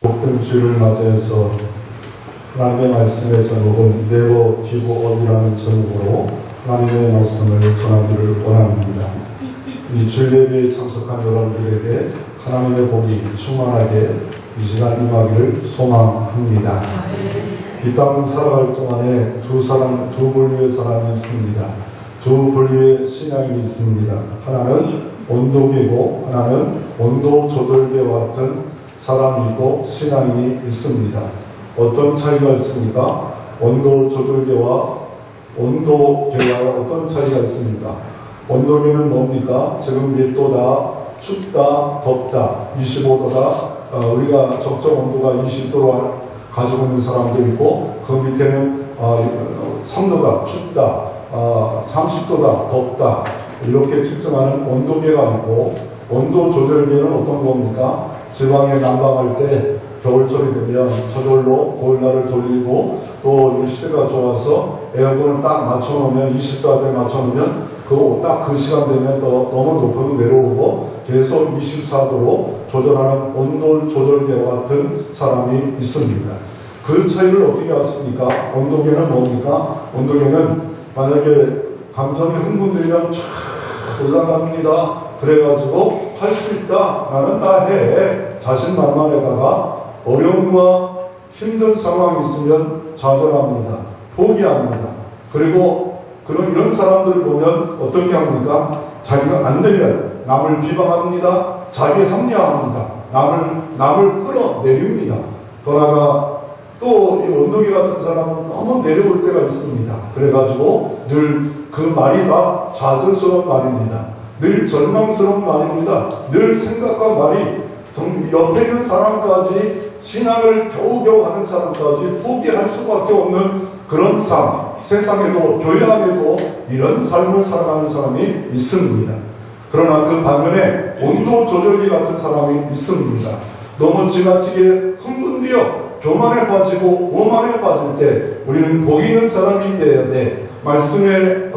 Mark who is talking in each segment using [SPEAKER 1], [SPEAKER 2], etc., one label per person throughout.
[SPEAKER 1] 복된 주일을 맞이해서 하나님의 말씀의 제목은 네버 기브 업이라는 제목으로 하나님의 말씀을 전하기를 원합니다. 이 주일 예배에 참석한 여러분들에게 하나님의 복이 충만하게 이 시간 임하기를 소망합니다. 이 땅 살아갈 동안에 두 분류의 사람이 있습니다. 두 분류의 신앙이 있습니다. 하나는 온도계고 하나는 온도조절계와 같은 사람이고 신앙인이 있습니다. 어떤 차이가 있습니까? 온도조절계와 온도계와 어떤 차이가 있습니까? 온도계는 뭡니까? 지금 몇 도다, 춥다, 덥다, 25도다, 우리가 적정 온도가 20도로 가지고 있는 사람도 있고, 그 밑에는 3도다, 춥다, 30도다, 덥다, 이렇게 측정하는 온도계가 있고, 온도조절계는 어떤 겁니까? 지방에 난방할 때 겨울철이 되면 저절로 보일러를 돌리고, 또 시대가 좋아서 에어컨을 딱 맞춰놓으면 20도에 맞춰놓으면 딱 그 시간 되면 또 너무 높아도 내려오고 계속 24도로 조절하는 온도 조절계와 같은 사람이 있습니다. 그 차이를 어떻게 알습니까? 온도계는 뭡니까? 온도계는 만약에 감정이 흥분되면 쫙 올라갑니다. 그래가지고 할 수 있다, 나는 다 해, 자신만만에다가 어려움과 힘든 상황이 있으면 좌절합니다. 포기합니다. 그리고 이런 사람들을 보면 어떻게 합니까? 자기가 안 되면 남을 비방합니다. 자기 합리화합니다. 남을 끌어내립니다. 더 나아가 또 이 온도계 같은 사람은 너무 내려올 때가 있습니다. 그래가지고 늘 그 말이 다 좌절스러운 말입니다. 늘 절망스러운 말입니다. 늘 생각과 말이 옆에 있는 사람까지, 신앙을 겨우겨우 하는 사람까지 포기할 수밖에 없는 그런 삶, 세상에도 교회 안에도 이런 삶을 살아가는 사람이 있습니다. 그러나 그 반면에 온도 조절기 같은 사람이 있습니다. 너무 지나치게 흥분되어 교만에 빠지고 오만에 빠질 때 우리는 복 있는 사람이 되어야 돼. 말씀에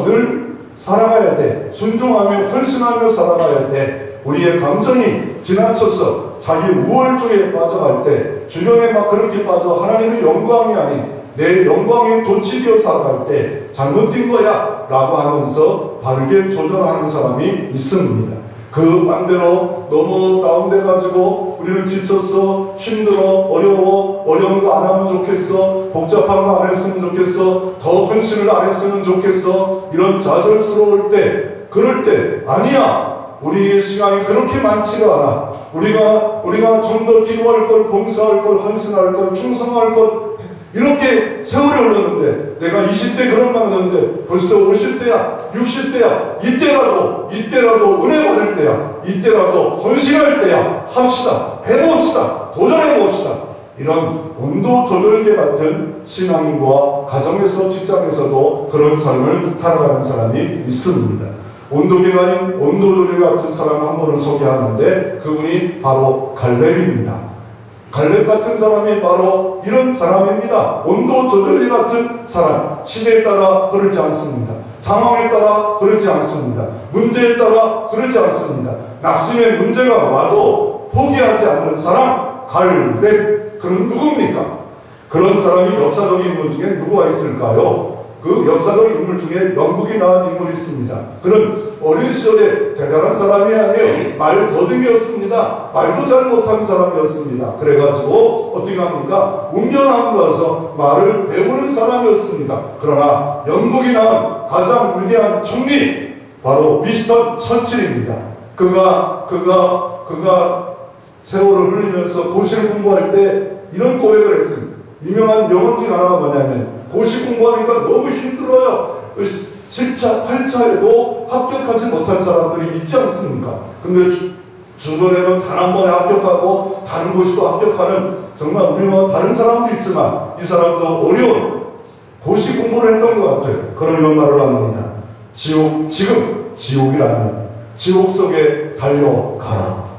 [SPEAKER 1] 늘 살아가야 돼. 순종하며 헌신하며 살아가야 돼. 우리의 감정이 지나쳐서 자기 우월쪽에 빠져갈 때, 주변에 막 그렇게 빠져 하나님의 영광이 아닌 내 영광에 도취되어 살아갈 때 잘못된 거야 라고 하면서 바르게 조절하는 사람이 있습니다. 그 반대로 너무 다운돼가지고 우리는 지쳤어, 힘들어, 어려운 거 안 하면 좋겠어, 복잡한 거 안 했으면 좋겠어, 더 헌신을 안 했으면 좋겠어, 이런 좌절스러울 때, 그럴 때 아니야, 우리의 시간이 그렇게 많지가 않아. 우리가 좀 더 기도할 걸, 봉사할 걸, 헌신할 걸, 충성할 걸, 이렇게 세월이 흘렀는데, 내가 20대 그런 말 했는데 벌써 50대야, 60대야, 이때라도 은혜 받을 때야, 이때라도 헌신할 때야, 합시다, 해봅시다, 도전해봅시다. 이런 온도 조절계 같은 신앙인과 가정에서, 직장에서도 그런 삶을 살아가는 사람이 있습니다. 온도계가 아닌 온도조절 같은 사람을 한 분을 소개하는데, 그분이 바로 갈렙입니다. 갈렙 같은 사람이 바로 이런 사람입니다. 온도 조절기 같은 사람. 시대에 따라 그러지 않습니다. 상황에 따라 그러지 않습니다. 문제에 따라 그러지 않습니다. 낙심의 문제가 와도 포기하지 않는 사람, 갈렙. 그는 누굽니까? 그런 사람이 역사적 인물 중에 누구가 있을까요? 그 역사적 인물 중에 영국이 나온 인물이 있습니다. 그는 어린 시절에 대단한 사람이 아니에요. 말 더듬이었습니다. 말도 잘 못한 사람이었습니다. 그래가지고 어떻게 합니까? 운전하고 가서 말을 배우는 사람이었습니다. 그러나 영국이 나온 가장 위대한 총리, 바로 위스턴 처칠입니다. 그가 세월을 흘리면서 고시를 공부할 때 이런 고백을 했습니다. 유명한 영어 중 하나가 뭐냐면, 고시 공부하니까 너무 힘들어요. 7차, 8차에도 합격하지 못한 사람들이 있지 않습니까? 근데 주변에는 단 한 번에 합격하고 다른 곳에도 합격하는, 정말 우리와 다른 사람도 있지만 이 사람도 어려운 고시 공부를 했던 것 같아요. 그런 말을 합니다. 지금 지옥이라면 지옥 속에 달려가라.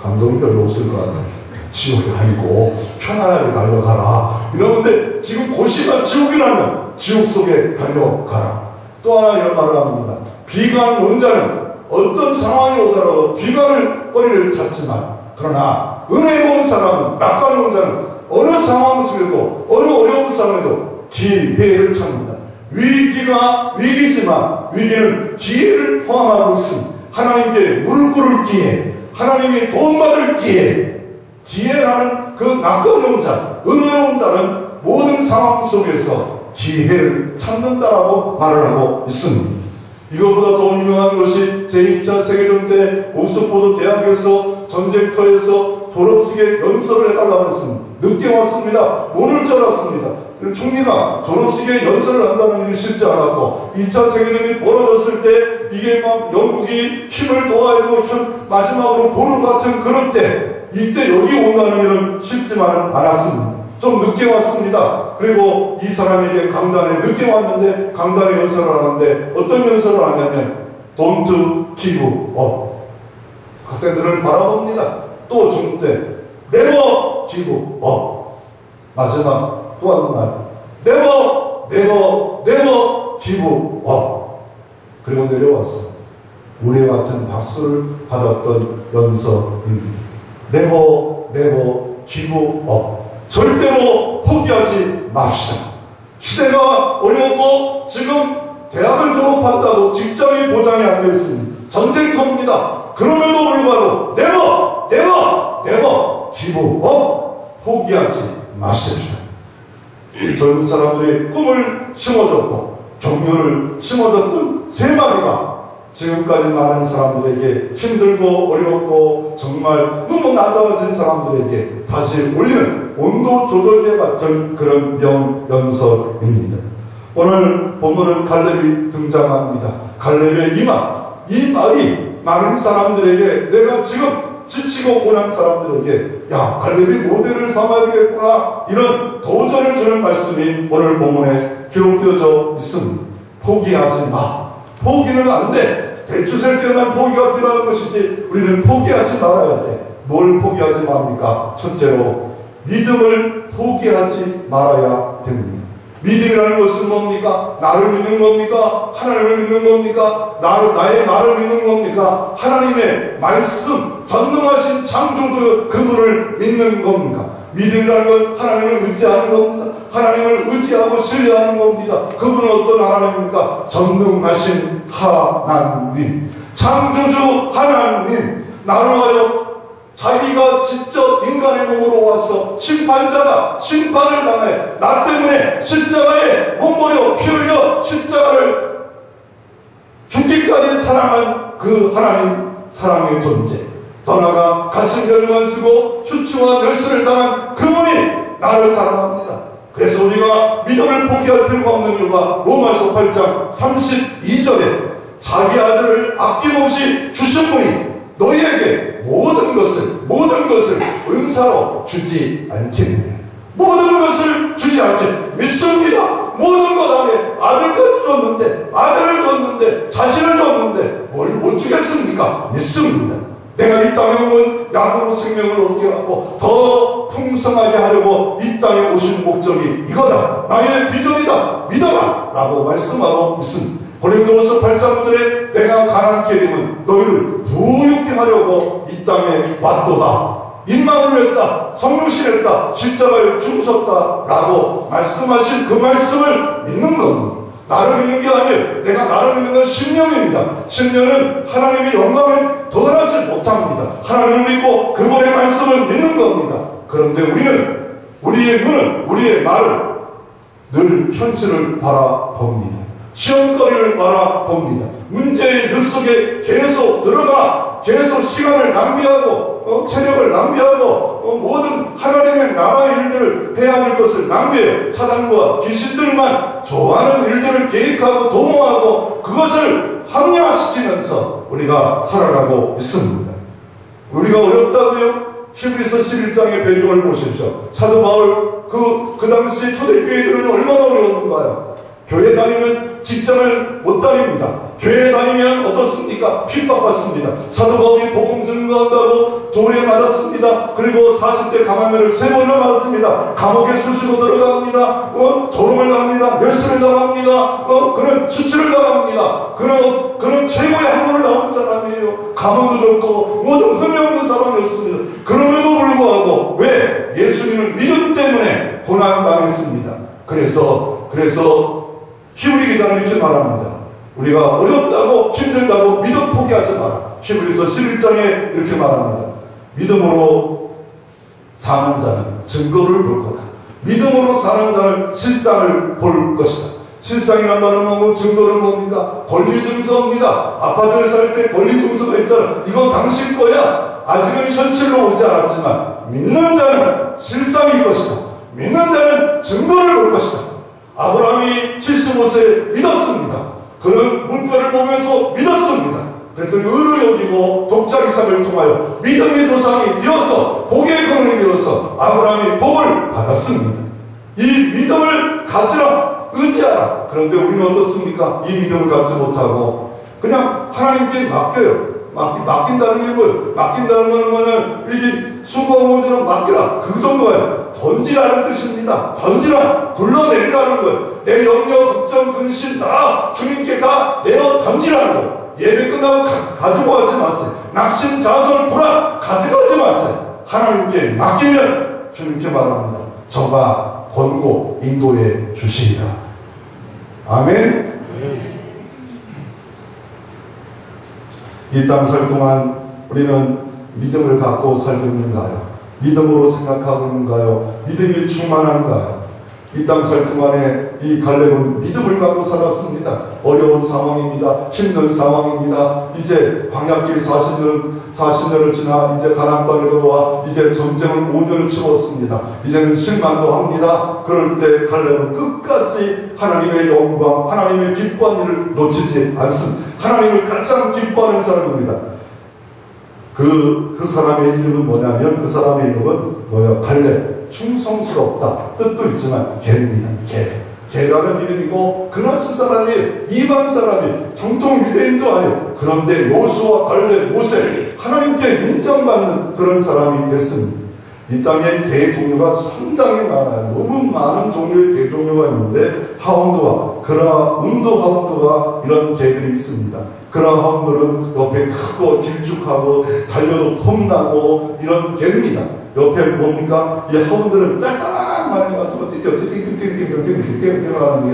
[SPEAKER 1] 감동이 별로 없을 것 같아요. 지옥이 아니고 편안하게 달려가라. 이러는데 지금 고시가 지옥이라면 지옥 속에 달려가라. 또 하나 이런 말을 합니다. 비관 원자는 어떤 상황이 오더라도 비관을 거리를 찾지만, 그러나 은혜로운 사람은, 낙관로운 자는 어느 상황 속에도, 어느 어려운 상황에도 기회를 찾는다. 위기가 위기지만 위기는 기회를 포함하고 있습니다. 하나님께 무릎 꿇을 기회, 하나님이 도움받을 기회, 기회라는 그 낙관로운 자, 은혜로운 자는 모든 상황 속에서 기회를 찾는다라고 말을 하고 있습니다. 이거보다 더 유명한 것이 제2차 세계대전 때 옥스포드 대학에서 전쟁터에서 졸업식에 연설을 해달라고 했습니다. 늦게 왔습니다. 모를 줄 알았습니다. 총리가 졸업식에 연설을 한다는 일이 쉽지 않았고 2차 세계대전이 벌어졌을 때 이게 막 영국이 힘을 도와주고 마지막으로 보는 같은 그럴 때 이때 여기 온다는 일은 쉽지만은 않았습니다. 좀 늦게 왔습니다. 그리고 이 사람에게 강단에 늦게 왔는데 강단에 연설을 하는데 어떤 연설을 하냐면 Don't give up. 학생들을 바라봅니다. 또 중 때 Never give up. 마지막 또 하는 말 Never give up. 그리고 내려왔어. 우리와 같은 박수를 받았던 연설입니다. Never give up. 절대로 포기하지 맙시다. 시대가 어려웠고 지금 대학을 졸업한다고 직장이 보장이 안 되어 있습니다. 전쟁터입니다. 그럼에도 불구하고 never give up. 포기하지 마십시오. 젊은 사람들이 꿈을 심어줬고 격려를 심어줬던 세 마리가 지금까지 많은 사람들에게 힘들고 어렵고 정말 너무 나다워진 사람들에게 다시 올리는 온도 조절제 같은 그런 명연설입니다. 오늘 본문은 갈렙이 등장합니다. 갈렙의 이 말이 많은 사람들에게 내가 지금 지치고 고난 사람들에게 야 갈렙이 모델을 삼아야겠구나 이런 도전을 주는 말씀이 오늘 본문에 기록되어져 있습니다. 포기하지 마. 포기는 안 돼. 배추 셀 때만 포기가 필요한 것이지 우리는 포기하지 말아야 돼. 뭘 포기하지 말합니까? 첫째로 믿음을 포기하지 말아야 됩니다. 믿음이라는 것은 뭡니까? 나를 믿는 겁니까? 하나님을 믿는 겁니까? 나의 말을 믿는 겁니까? 하나님의 말씀, 전능하신 창조주 그분을 믿는 겁니까? 믿음이라는 건 하나님을 의지하는 겁니다. 하나님을 의지하고 신뢰하는 겁니다. 그분은 어떤 하나님입니까? 전능하신 하나님, 창조주 하나님, 나를 하여 자기가 직접 인간의 몸으로 와서 심판자가 심판을 당해 나 때문에 십자가에 몸버려 피 흘려 십자가를 죽기까지 사랑한 그 하나님 사랑의 존재, 더 나아가 가신별만 쓰고 추치와 멸시를 당한 그분이 나를 사랑합니다. 그래서 우리가 믿음을 포기할 필요가 없는 이유가 로마서 8장 32절에 자기 아들을 아낌없이 주신 분이 너희에게 모든 것을 은사로 주지 않겠느냐. 모든 것을 주지 않겠느냐. 믿습니다. 모든 것 안에 아들까지 아들을 줬는데 자신을 줬는데 뭘 못 주겠습니까? 믿습니다. 내가 이 땅에 오면 야고보 생명을 얻게 하고 더 풍성하게 하려고 이 땅에 오신 목적이 이거다. 나의 비전이다. 믿어라. 라고 말씀하고 있습니다. 고린도후서 8장 9절에 내가 가난케 되면 너희를 부유케 하려고 이 땅에 왔도다. 임마누엘 했다. 성육신했다. 십자가에 죽으셨다. 라고 말씀하신 그 말씀을 믿는 겁니다. 나를 믿는 게 아니에요. 내가 나를 믿는 건 신령입니다. 신령은 하나님의 영광에 도달하지 못합니다. 하나님을 믿고 그분의 말씀을 믿는 겁니다. 그런데 우리의 눈은, 우리의 말은 늘 현실을 바라봅니다. 시험거리를 바라봅니다. 문제의 늪속에 계속 들어가 계속 시간을 낭비하고 체력을 낭비하고 모든 하나님의 나라의 일들을 해야 할 것을 낭비해 사단과 귀신들만 좋아하는 일들을 계획하고 도모하고 그것을 합리화시키면서 우리가 살아가고 있습니다. 우리가 어렵다고요? 히브리서 11장의 배경을 보십시오. 사도 바울 그 당시 초대교회들은 얼마나 어려웠는가요? 교회 다니면 직장을 못 다닙니다. 교회 다니면 어떻습니까? 핍박받습니다. 사도 바울이 복음 증거한다고 돌에 맞았습니다. 그리고 40대 감화면을 3번을 맞았습니다. 감옥에 수시로 들어갑니다. 조롱을 당합니다. 멸시를 당합니다. 그런 수치를 당합니다. 그런 최고의 학문을 나온 사람이에요. 감옥도 좋고 모든 흠이 없는 사람이었습니다. 그럼에도 불구하고 7장에 이렇게 말합니다. 믿음으로 사는 자는 증거를 볼 거다. 믿음으로 사는 자는 실상을 볼 것이다. 실상이란 말은 뭐고 증거는 뭡니까? 권리증서입니다. 아파트에 살 때 권리증서가 있잖아. 이거 당신 거야. 아직은 현실로 오지 않았지만 믿는 자는 실상일 것이다. 믿는 자는 증거를 볼 것이다. 아브라함이 75세에 믿었습니다. 그는 물결을 보면서 믿었습니다. 그랬더니 의로 여기고 독자기 삭을 통하여 믿음의 조상이 되어서 복의 근원이 되어서 아브라함이 복을 받았습니다. 이 믿음을 가지라, 의지하라. 그런데 우리는 어떻습니까? 이 믿음을 갖지 못하고 그냥 하나님께 맡겨요. 맡긴다는 게 뭐예요? 맡긴다는 거는 뭐냐면 이게 수고모처럼 맡기라, 그 정도예요. 던지라는 뜻입니다. 던지라, 굴러내리라는 거예요. 내 염려, 걱정, 근심 다 주님께 다 내어 던지라는 거예요. 예배 끝나고 가지고 가지 마세요. 낙심, 자설, 불안 가져가지 마세요. 하나님께 맡기면 주님께 말합니다. 저가 권고 인도해 주시리라. 아멘. 이 땅 살 동안 우리는 믿음을 갖고 살고 있는가요? 믿음으로 생각하고 있는가요? 믿음이 충만한가요? 이 땅 살 동안에 이 갈렙은 믿음을 갖고 살았습니다. 어려운 상황입니다. 힘든 상황입니다. 이제 광야길 40년을 지나 이제 가나안 땅에 들어와 이제 전쟁을 5년을 치렀습니다. 이제는 실망도 합니다. 그럴 때 갈렙은 끝까지 하나님의 영광, 하나님의 기뻐한 일을 놓치지 않습니다. 하나님을 가장 기뻐하는 사람입니다. 그 사람의 이름은 뭐냐면 그 사람의 이름은 뭐예요? 갈렙. 충성스럽다 뜻도 있지만 개입니다. 개라는 이름이고 그나스 사람이에요. 이방 사람이에요. 정통 유대인도 아니에요. 그런데 여호수아, 갈렙, 모세 하나님께 인정받는 그런 사람이 됐습니다. 이 땅에 개 종류가 상당히 많아요. 너무 많은 종류의 개 종류가 있는데 하운드와 그라운드 하운드가 이런 개들이 있습니다. 그라운드는 옆에 크고 길쭉하고 달려도 폼나고 이런 개입니다. 옆에 뭡니까? 이 하운드는 짤딱만 해가지고 뛰어가는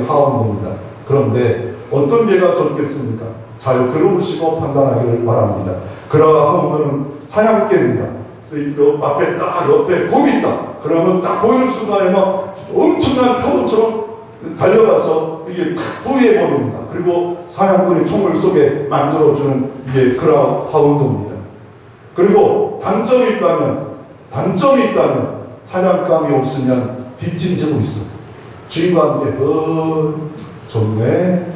[SPEAKER 1] 게 하운드입니다. 그런데 어떤 개가 좋겠습니까? 잘 들어보시고 판단하기를 바랍니다. 그라운드는 사냥개입니다. 앞에 딱 옆에 곰이 있다. 그러면 딱 보이는 순간에 막 엄청난 표범처럼 달려가서 이게 탁 포위해버립니다. 그리고 사냥꾼이 총을 쏘게 만들어주는 이게 그라운드입니다. 그리고 단점이 있다면 사냥감이 없으면 뒷짐지고 있어요. 주인과 함께 좋네.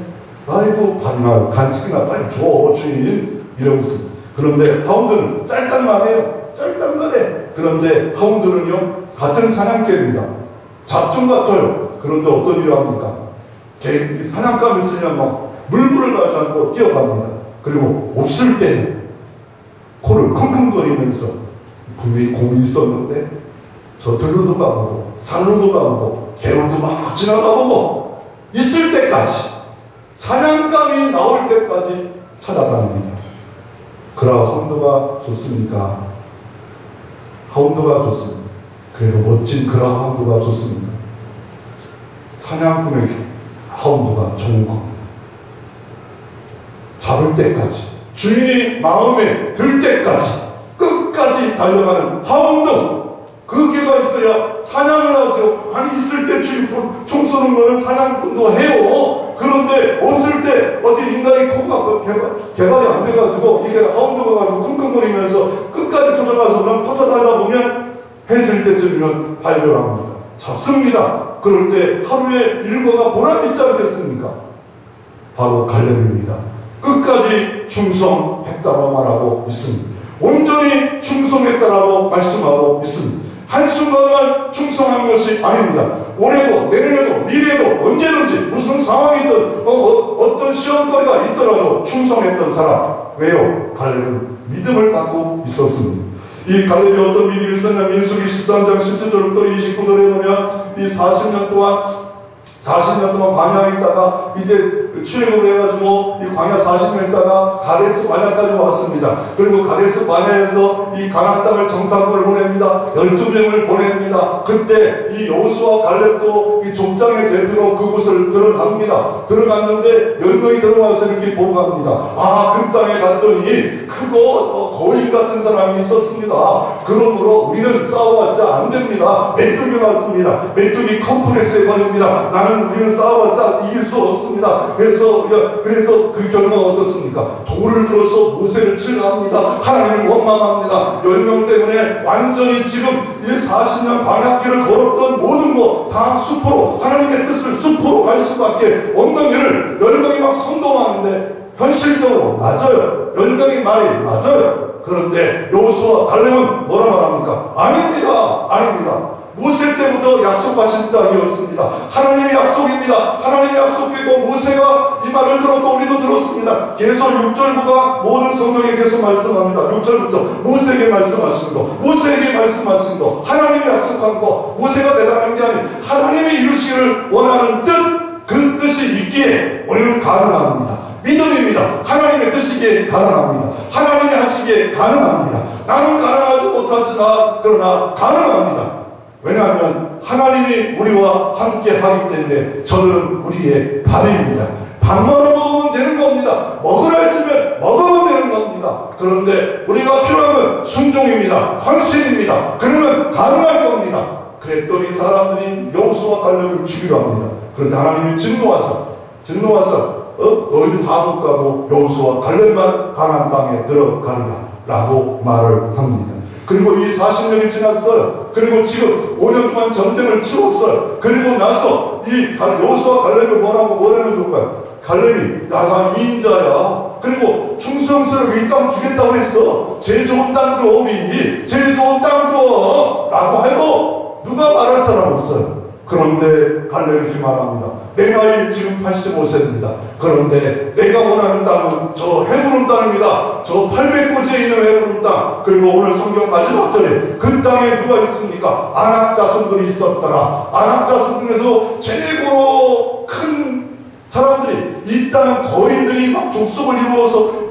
[SPEAKER 1] 아이고 반말 간식이나 빨리 줘 주인 이러고 있습니다. 그런데 하운드는 짤딱만해요. 짤딱만해. 그런데 하운드는요 같은 사냥개입니다. 잡종 같아요. 그런데 어떤 일을 합니까? 사냥감 있으면 막 물불을 가지 않고 뛰어갑니다. 그리고 없을 때는 코를 킁킁거리면서 분명히 곰이 있었는데 저들로도 가보고 산로도 가보고 개울도 막 지나가보고 있을 때까지 사냥감이 나올 때까지 찾아다닙니다. 그라하운드가 좋습니까? 하운드가 좋습니다. 그래도 멋진 그라하운드가 좋습니다. 사냥꾼에게 하운드가 좋은 겁니다. 잡을 때까지 주인이 마음에 들 때까지 끝까지 달려가는 하운드. 그 개가 있어야 사냥을 하죠. 아니 있을 때 총 쏘는 거는 사냥꾼도 해요. 그런데 없을 때 어디 인간이 코가 개발이 안 돼가지고 이게 하운드가 가지고 킁킁거리면서 끝까지 쫓아가서 그럼 쫓아다니다 보면 해질 때쯤이면 발견합니다. 잡습니다. 그럴 때 하루의 일과가 보람이 있지 않겠습니까? 바로 갈렙입니다. 끝까지 충성했다고 말하고 있습니다. 온전히 충성했다라고 말씀하고 있습니다. 한순간만 충성한 것이 아닙니다. 올해도 내년에도 미래에도 언제든지 무슨 상황이든 어떤 시험거리가 있더라도 충성했던 사람. 왜요? 갈렙은 믿음을 갖고 있었습니다. 이 갈렙이 어떤 믿음이 있었냐? 민수기 13장 17절부터 29절에 보면 이 40년 동안 광야에 있다가 이제 출애굽을 해가지고 이 광야 40년 있다가 가데스 바네아까지 왔습니다. 그리고 가데스 바네아에서 이 가나안 땅을 정탐꾼을 보냅니다. 12명을 보냅니다. 그때 이 여호수아 갈렙도 이 족장의 대표로 그곳을 들어갑니다. 들어갔는데 10명이 들어와서 이렇게 보고 갑니다. 아, 그 땅에 갔더니 크고 거인 같은 사람이 있었습니다. 그러므로 우리는 싸워봤자 안 됩니다. 메뚜기 왔습니다. 메뚜기 컴플렉스에 걸립니다. 우리는 싸워봤자 이길 수 없습니다. 그래서 그 결과가 어떻습니까? 돌을 들어서 모세를 칠합니다. 하나님을 원망합니다. 10명 때문에 완전히 지금 이 40년 방향길을 걸었던 모든 거 다 수포로, 하나님의 뜻을 수포로 갈 수밖에 없는 일을 10명이 막 선동하는데 현실적으로 맞아요. 10명이 말이 맞아요. 그런데 여호수아 갈렙은 뭐라 말합니까? 아닙니다. 아닙니다. 모세 때부터 약속하신 땅이었습니다. 하나님의 약속입니다. 하나님의 약속이고 모세가 이 말을 들었고 우리도 들었습니다. 계속 6절부가 모든 성경에 계속 말씀합니다. 6절부터 모세에게 말씀하신 거, 모세에게 말씀하신 거, 하나님이 약속한 거, 모세가 대단한 게 아닌 하나님이 이루시기를 원하는 뜻, 그 뜻이 있기에 우리는 가능합니다. 믿음입니다. 하나님의 뜻이기에 가능합니다. 하나님이 하시기에 가능합니다. 나는 가능하지 못하지만 그러나 가능합니다. 왜냐하면 하나님이 우리와 함께 하기 때문에 저들은 우리의 밥입니다. 밥만 먹으면 되는 겁니다. 먹으라 했으면 먹으면 되는 겁니다. 그런데 우리가 필요한 건 순종입니다. 헌신입니다. 그러면 가능할 겁니다. 그랬더니 사람들이 여호수아 갈렙을 죽이려 합니다. 그런데 하나님이 진노하사 너희들 다 못 가고 여호수아 갈렙만 가나안 땅에 들어가리라 라고 말을 합니다. 그리고 이 40년이 지났어요. 그리고 지금 5년 동안 전쟁을 치렀어요. 그리고 나서 이 여호수아 갈렙을 뭐라면 좋을까요? 갈렙이 나가 2인자야. 그리고 충성스러운 이 땅 주겠다고 했어. 제일 좋은 땅 줘, 우리. 제일 좋은 땅 줘. 라고 해도 누가 말할 사람 없어요. 그런데 갈렙이 이렇게 말합니다. 내 나이 지금 85세입니다. 그런데 내가 원하는 땅은 저 헤브론 땅입니다. 저 800고지에 있는 헤브론 땅. 그리고 오늘 성경 마지막 절에 그 땅에 누가 있습니까? 아낙 자손들이 있었더라. 아낙 자손 중에서 최고로 큰 사람들이, 이 땅은 거인들이 막 족속을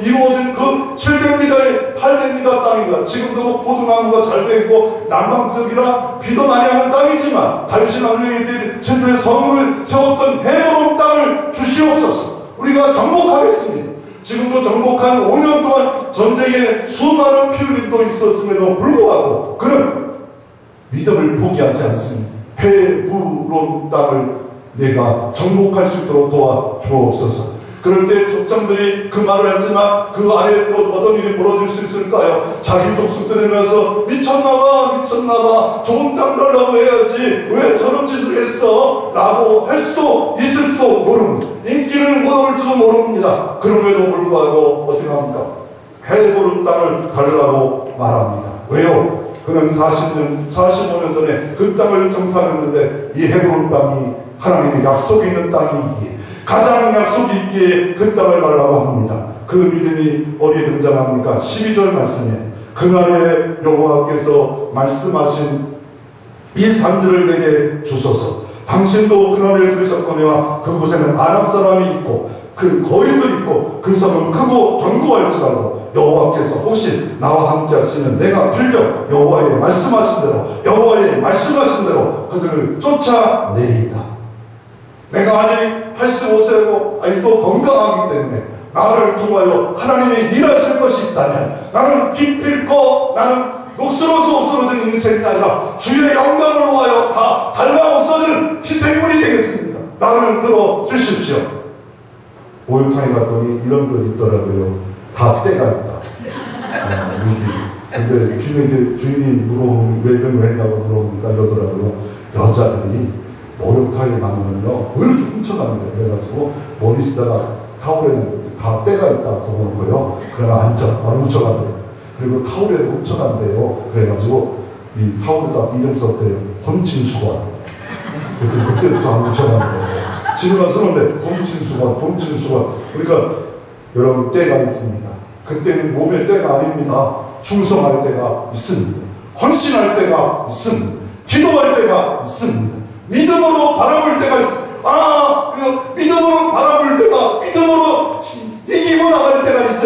[SPEAKER 1] 이루어진 그 700미터에 800미터 땅입니다. 지금도 뭐 포도나무가 잘 되고 남방석이라 비도 많이 하는 땅이지만 다윗이 왕명이 제주에 성을 세웠던 헤브론 땅을 주시옵소서. 우리가 정복하겠습니다. 지금도 정복한 5년 동안 전쟁에 수많은 피 흘림도 있었음에도 불구하고 그는 믿음을 포기하지 않습니다. 헤브론 땅을 내가 정복할 수 있도록 도와주옵소서. 그럴 때 족장들이 그 말을 했지만 그 안에 또 어떤 일이 벌어질 수 있을까요? 자기 족속들이 나서 미쳤나봐 좋은 땅 달라고 해야지 왜 저런 짓을 했어? 라고 할 수도 있을 수도 모릅니다. 인기를 못 얻을지도 모릅니다. 그럼에도 불구하고 어떻게 합니까? 헤브론 땅을 가려고 말합니다. 왜요? 그는 45년 전에 그 땅을 정탐했는데 이 헤브론 땅이 하나님의 약속이 있는 땅이기에, 가장 약속이 있기에 그 땅을 가려고 합니다. 그 믿음이 어디에 등장합니까? 12절 말씀에 그날에 여호와께서 말씀하신 이 산지를 내게 주소서. 당신도 그날에 들으셨거니와 그곳에는 아낙 사람이 있고 그 거인도 있고 그 섬은 크고 견고할지라도 여호와께서 혹시 나와 함께 하시면 내가 빌려 여호와의 말씀하신 대로 그들을 쫓아내리이다. 내가 아직 85세고 아직도 건강하기 때문에 나를 통하여 하나님이 일하실 것이 있다면 나는 기필코 나는 녹슬어서 없어진 인생이 아니라 주의 영광을 위하여 다 달라 없어질 희생물이 되겠습니다. 나를 들어 주십시오. 목욕탕에 갔더니 이런 거 있더라고요. 다 때가 있다. 근데 주인이 물어보면 왜 이런 거 했냐고 물어보니까 이러더라고요. 여자들이 목욕탕에 가면요 왜 이렇게 훔쳐갑니다. 그래가지고 머리 쓰다가 타올에는 다 때가 있다 써놓고요. 그러나 앉아 바로 훔쳐가더라고요. 그리고 타올에를 훔쳐간대요. 그래가지고 이 타올에다 이름 썼대요. 혼친수건. 그때부터 안 훔쳐간대요. 집에 가서 쓰는데 혼친수건. 그러니까 여러분 때가 있습니다. 그때는 몸의 때가 아닙니다. 충성할 때가 있습니다. 헌신할 때가 있습니다. 기도할 때가 있습니다. 믿음으로 바라볼 때가 있습니다. 믿음으로 바라볼 때가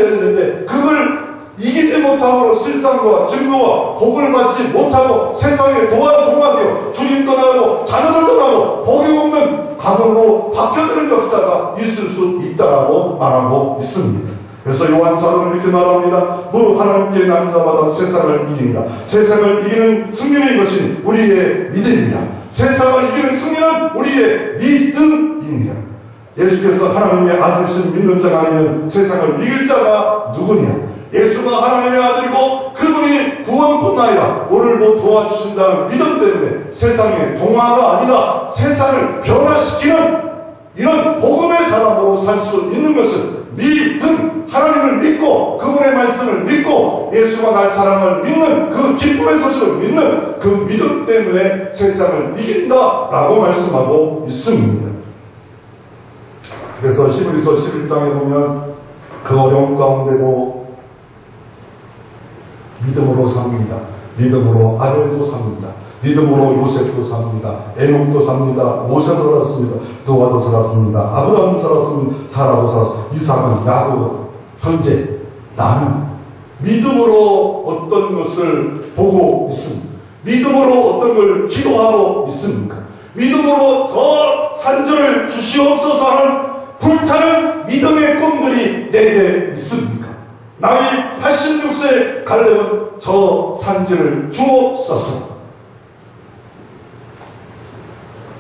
[SPEAKER 1] 있어야 되는데 그걸 이기지 못함으로 실상과 증거와 복을 받지 못하고 세상에 동화되어 주님 떠나고 자녀들 떠나고 복이 없는 가문으로 바뀌어지는 역사가 있을 수 있다라고 말하고 있습니다. 그래서 요한사도는 이렇게 말합니다. 무릇 하나님께 남자마다 세상을 이깁니다. 세상을 이기는 승리는 이것이 우리의 믿음입니다. 세상을 이기는 승리는 우리의 믿음입니다. 예수께서 하나님의 아들이신 믿는 자가 아니면 세상을 이길 자가 누구냐? 예수가 하나님의 아들이고 그분이 구원뿐 아니라 오늘도 도와주신다는 믿음 때문에 세상의 동화가 아니라 세상을 변화시키는 이런 복음의 사람으로 살 수 있는 것은 믿음, 하나님을 믿고 그분의 말씀을 믿고 예수가 날 사랑을 믿는 그 기쁨의 소식을 믿는 그 믿음 때문에 세상을 이긴다라고 말씀하고 있습니다. 그래서 히브리서 11장에 보면 그 어려운 가운데도 믿음으로 삽니다. 믿음으로 아벨도 삽니다. 믿음으로 요셉도 삽니다. 에녹도 삽니다. 모세도 살았습니다. 노아도 살았습니다. 아브라함도 살았습니다. 사라도 살았습니다. 이삭은, 야곱, 현재 나는 믿음으로 어떤 것을 보고 있습니다. 믿음으로 어떤 걸 기도하고 있습니까? 믿음으로 저 산절을 주시옵소서 하는 불타는 믿음의 꿈들이 내게 있습니까? 나이 86세 갈렙은 저 산지를 주옵소서.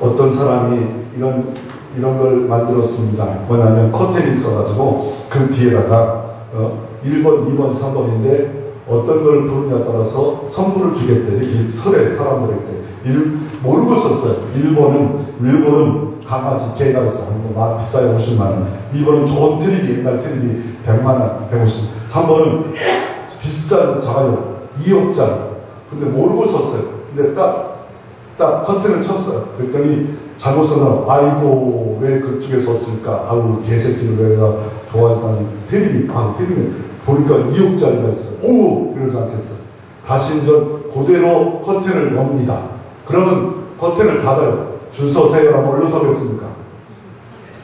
[SPEAKER 1] 어떤 사람이 이런 걸 만들었습니다. 뭐냐면 커튼이 있어가지고 그 뒤에다가 1번, 2번, 3번인데 어떤 걸 부르냐에 따라서 선물을 주겠대. 이렇게 설에 사람들한테. 모르고 썼어요. 1번은 강아지, 개가 있어. 막 비싸요. 50만 원. 2번은 좋은 트립이, 옛날 트립이 100만 원, 150. 3번은 비싼 자가용, 2억짜리. 근데 모르고 썼어요. 근데 딱 커튼을 쳤어요. 그랬더니 잘못 썼나, 아이고, 왜 그쪽에 썼을까? 아우, 개새끼를 내가 좋아하지만 트립이, 트립이 보니까 2억짜리가 있어요. 오! 이러지 않겠어요. 다시 이제 그대로 커튼을 놉니다. 그러면 커튼을 닫아요. 줄 서세요라고 얼른 서겠습니까?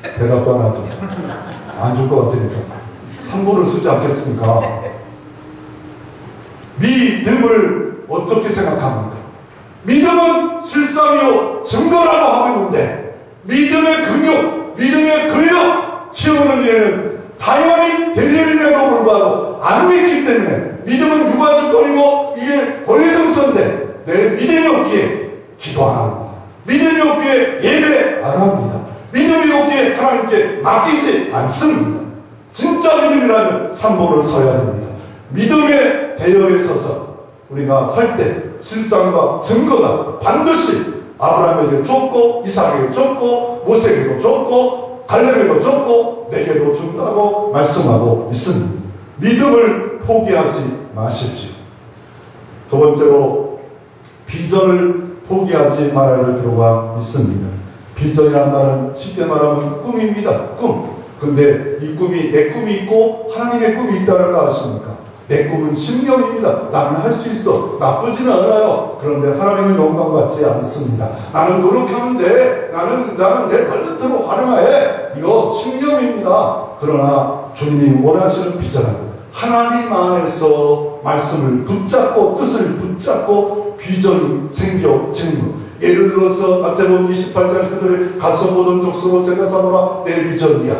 [SPEAKER 1] 대답도 안 하죠. 안 줄 것 같으니까. 3번을 쓰지 않겠습니까? 믿음을 어떻게 생각합니까? 믿음은 실상이요 증거라고 하고 있는데 믿음의 근육, 믿음의 근력 키우는 일에는 당연히 될 일임에도 불구하고 안 믿기 때문에 믿음은 유가족권이고 이게 권리정서인데 내 믿음이 없기에 기도 안 합니다. 믿음이 없기에 예배 안 합니다. 믿음이 없기에 하나님께 맡기지 않습니다. 진짜 믿음이라면 3번을 서야 됩니다. 믿음의 대열에 서서 우리가 설 때 실상과 증거가 반드시 아브라함에게 줬고 이삭에게 줬고 모세에게도 줬고 갈렙에게도 줬고 내게도 준다고 말씀하고 있습니다. 믿음을 포기하지 마십시오. 두 번째로 비전을 포기하지 말아야 할 필요가 있습니다. 비전이라는 말은 쉽게 말하면 꿈입니다. 꿈. 근데 이 꿈이 내 꿈이 있고 하나님의 꿈이 있다는 거 아십니까? 내 꿈은 신명입니다. 나는 할 수 있어. 나쁘지는 않아요. 그런데 하나님은 영광받지 않습니다. 나는 노력하면 돼. 나는 내 발끝으로 가능해. 이거 신명입니다. 그러나 주님이 원하시는 비전은 하나님 안에서 말씀을 붙잡고 뜻을 붙잡고 비전이 생겨지는 것. 예를 들어서 마태복음 28장 10절에 가서 모든 족속으로 제가 삼으라 내 비전이야.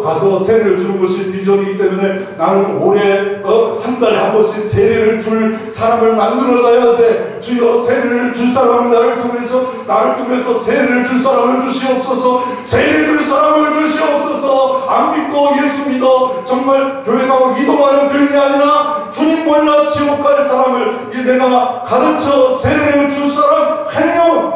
[SPEAKER 1] 가서 세례를 주는 것이 비전이기 때문에 나는 올해 한 달에 한 번씩 세례를 줄 사람을 만들어가야 돼. 주여 세례를 줄 사람을 나를 통해서 세례를 줄 사람을 주시옵소서. 세례를 줄 사람을 주시옵소서. 안 믿고 예수 믿어 정말 교회 가고 이동하는 교인이 아니라 주님 몰라 지옥 갈 사람을 내가 가르쳐 세례를 줄 사람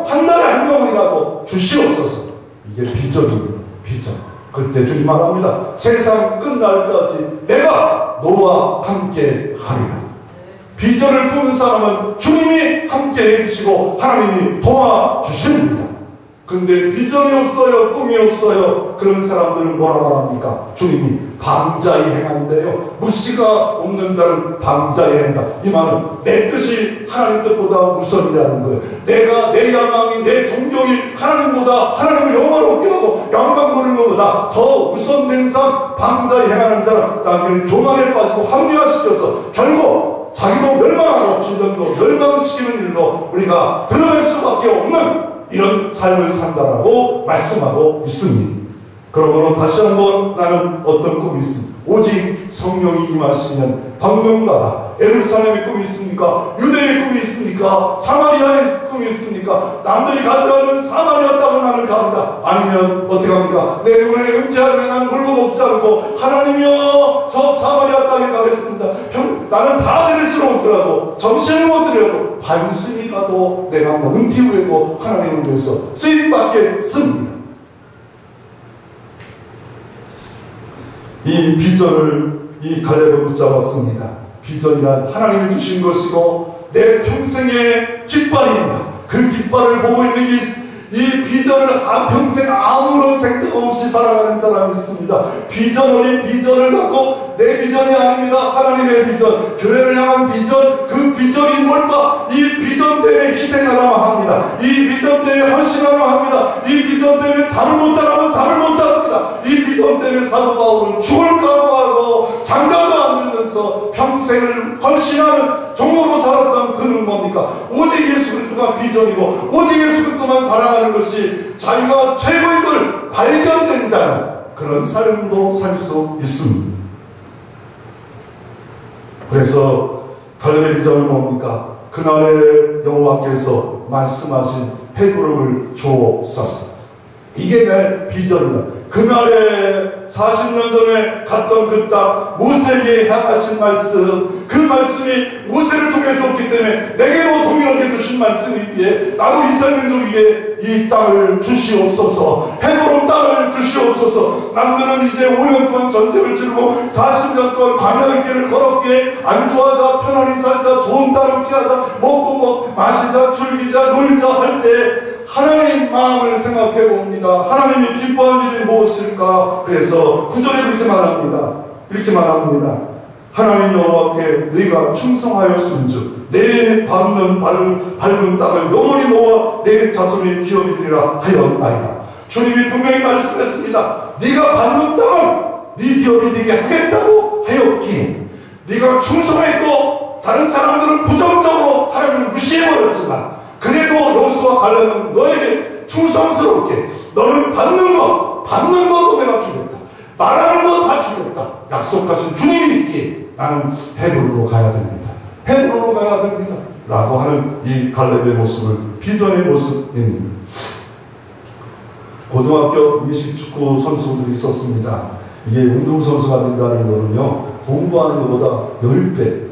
[SPEAKER 1] 한 달에 한 명이라도 주시옵소서. 이게 비전입니다. 비전. 그때 주님 말합니다. 세상 끝날까지 내가 너와 함께 하리라. 비전을 꾸는 사람은 주님이 함께 해주시고 하나님이 도와주십니다. 근데 비전이 없어요. 꿈이 없어요. 그런 사람들은 뭐라 말합니까? 주님이 방자히 행한대요. 무시가 없는 자는 방자히 행한다. 이 말은 내 뜻이 하나님 뜻보다 우선이라는 거예요. 내가 내 야망이 내 동경이 하나님보다 하나님을 영화롭게 하고 영광 보는 것보다 더 우선된 삶 방자히 행하는 사람 나중에 교만에 빠지고 합리화시켜서 결국 자기도 멸망하고 주변도 멸망시키는 일로 우리가 드러낼 수밖에 없는 이런 삶을 산다라고 말씀하고 있습니다. 그러므로 다시 한번 나는 어떤 꿈이 있습니다. 오직 성령이 임하시면 광명가다. 예루살렘의 꿈이 있습니까? 유대의 꿈이 있습니까? 사마리아의 꿈이 있습니까? 남들이 가져가는 사마리아 땅을 나는 갑니다. 아니면 어떻게 합니까? 내 눈에 은퇴하면 난 물고 먹지 않고 하나님이여 저 사마리아 땅에 가겠습니다. 나는 다 드릴 수는 없더라도 정신을 못 드려도 반신이 가도 내가 뭐 은퇴 후에도 하나님을 위해서 쓰임받겠습니다. 이 비전을 이 갈렙은 붙잡았습니다. 비전이란 하나님이 주신 것이고 내 평생의 깃발입니다. 그 깃발을 보고 있는 이 비전을 평생 아무런 생각 없이 살아가는 사람이 있습니다. 비전이 비전을 갖고 내 비전이 아닙니다. 하나님의 비전, 교회를 향한 비전, 그 비전이 뭘까? 이 비전 때문에 희생하라고 합니다. 이 비전 때문에 헌신하라고 합니다. 이 비전 때문에 잠을 못 자라면 잠을 못 잡니다. 이 비전 때문에 사도 바울은 죽을 각오하고 장가도 안 들면서 평생을 헌신하는 종으로 살았던 그는 뭡니까? 오직 예수 그리스도가 비전이고 오직 예수 그리스도만 자랑하는 것이 자기가 최고인 걸 발견된 자는 그런 삶도 살 수 있습니다. 그래서 갈렙의 비전은 뭡니까? 그날의 여호와께서 말씀하신 헤브론을 주옵소서. 이게 내 비전이다. 그날에 40년 전에 갔던 그 땅, 모세에게 향하신 말씀, 그 말씀이 모세를 통해 줬기 때문에 내게도 동일하게 주신 말씀이기에 나도 이스라엘 민족에게 이 땅을 주시옵소서, 헤브론 땅을 주시옵소서. 남들은 이제 5년 동안 전쟁을 치르고 40년 동안 광야의 길을 걸었기에 안주하자, 편안히 살자, 좋은 땅을 취하자, 먹고 마시자, 즐기자, 놀자 할 때 하나님 마음을 생각해 봅니다. 하나님이 기뻐할 일이 무엇일까? 그래서 구절에 그렇게 말합니다. 이렇게 말합니다. 하나님 여호와께 네가 충성하였은즉 내 밟는 밟은 땅을 영원히 놓아 내 자손의 기업이 되리라 하였나이다. 주님이 분명히 말씀했습니다. 네가 밟는 땅은 네 기업이 되게 하겠다고 하였기에 네가 충성했고 다른 사람들은 부정적으로 하나님을 무시해버렸지만 그래도 여호수아 갈렙은 너에게 충성스럽게 너는 받는 것도 내가 주겠다. 말하는 거 다 주겠다. 약속하신 주님이 있기에 나는 헤브론으로 가야 됩니다. 헤브론으로 가야 됩니다. 라고 하는 이 갈렙의 모습을 비전의 모습입니다. 고등학교 미식축구 선수들이 있었습니다. 이게 운동선수가 된다는 거는요, 공부하는 것보다 10배.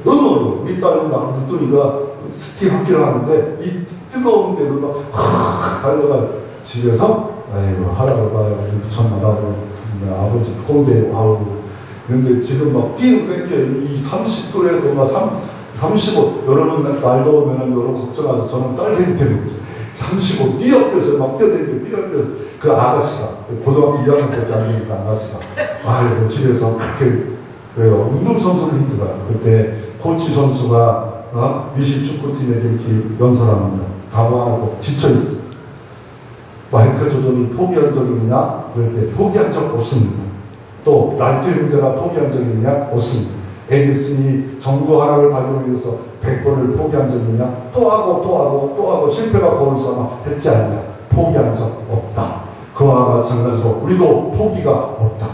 [SPEAKER 1] 너무 어려워. 우리 딸은 막 늦더니가 스틱 한 끼를 하는데 이 뜨거운 데도 막 달려가 집에서 아이고 하라고 봐요. 미쳤나 나도 아버지 공대 하고 근데 지금 막 뛰는 게 이 30도에도 막 35 여러분 날 더우면은 여러분 걱정하죠. 저는 딸내미 때문에 35 뛰어뛰어서 막 뛰어뛰어서 그 아가씨가 고등학교 2학년까지 안 되니까 아가씨가 아이고 집에서 그렇게 그래요. 운동선수를 힘들어요. 그때 코치 선수가 미식축구팀에게 이렇게 연설합니다. 답안하고 지쳐있어요. 마이클 조던이 포기한 적이 있냐? 그럴 때 포기한 적 없습니다. 또 랄트 형제가 포기한 적이 있냐? 없습니다. 에디슨이 전구 하나를 받기 위해서 100번을 포기한 적이 있냐? 또 하고 실패가 거울서나 했지 않냐? 포기한 적 없다. 그와 마찬가지로 우리도 포기가 없다.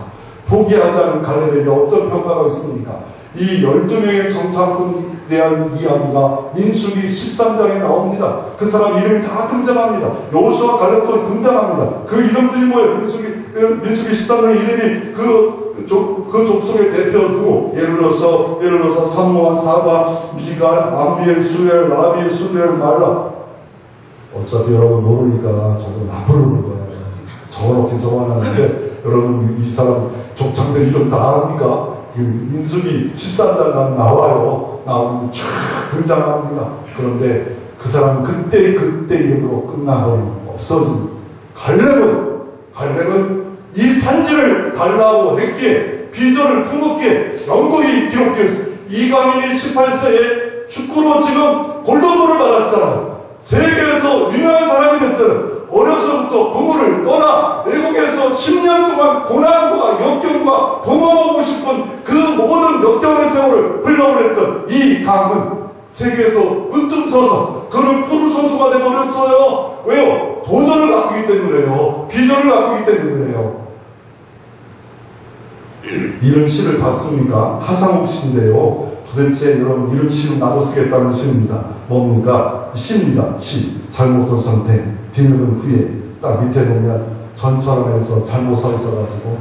[SPEAKER 1] 포기하지 않은 갈렙에게 어떤 평가가 있습니까? 이 12명의 정탐꾼에 대한 이야기가 민수기 13장에 나옵니다. 그 사람 이름이 다 등장합니다. 여호수아 갈렙도 등장합니다. 그 이름들이 뭐예요? 민수기 13장의 이름이 그 족속의 대표 누구? 예를 들어서 삼모아, 사바, 미갈, 암비엘, 수엘, 라비, 수엘, 말라. 어차피 여러분 모르니까 저도 나 부르는 거예요. 적어놓긴 적어놨는데 여러분 이 사람 족장들 이름 다 압니까? 민수기 13장 나와요. 나오면 쫙 등장합니다. 그런데 그 사람은 그때 이름으로 끝나버리고 없어진 갈렙은 이 산지를 달라고 했기에 비전을 품었기에 영국이 기록되어 있습니다. 이강인이 18세에 축구로 지금 골든볼을 받았잖아요. 세계에서 유명한 사람이 됐잖아요. 어려서부터 부모를 떠나 외국에서 10년 동안 고난과 역경과 부모하고 싶은 그 모든 역경의 세월을 흘려보냈던 이 강은 세계에서 으뜸 서서 그는 프로 선수가 되어버렸어요. 왜요? 도전을 갖고 있기 때문에요. 비전을 갖고 있기 때문에요. 이런 시를 봤습니까? 하상욱 시인데요. 도대체 여러분 이런 시를 나도 쓰겠다는 시입니다. 뭡니까? 시입니다. 시. 잘못된 선택. 뒤늦은 후에 딱 밑에 보면 전철안에서 잘못 서 있어가지고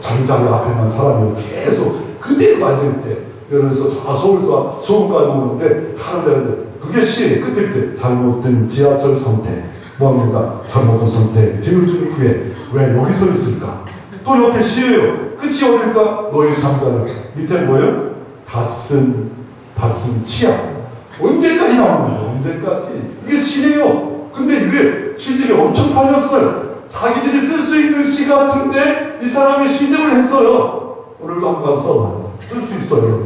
[SPEAKER 1] 자기 앞에만 사람이 계속 그대로 앉아있대. 그래서 서울서 수원까지 오는데 타는 데는데 그게 시예요. 끝에 밑에 잘못된 지하철 선택. 뭡니까? 잘못된 선택. 뒤늦은 후에 왜 여기 서 있을까? 또 옆에 시예요. 끝이 어딜까? 너의 잠자는 밑에 뭐예요? 닷슨 치약. 언제까지 나오는 거예요? 언제까지? 이게 시예요. 근데 이게 시집이 엄청 팔렸어요. 자기들이 쓸 수 있는 시 같은데 이 사람이 시집을 했어요. 오늘도 한번 써봐요. 쓸 수 있어요.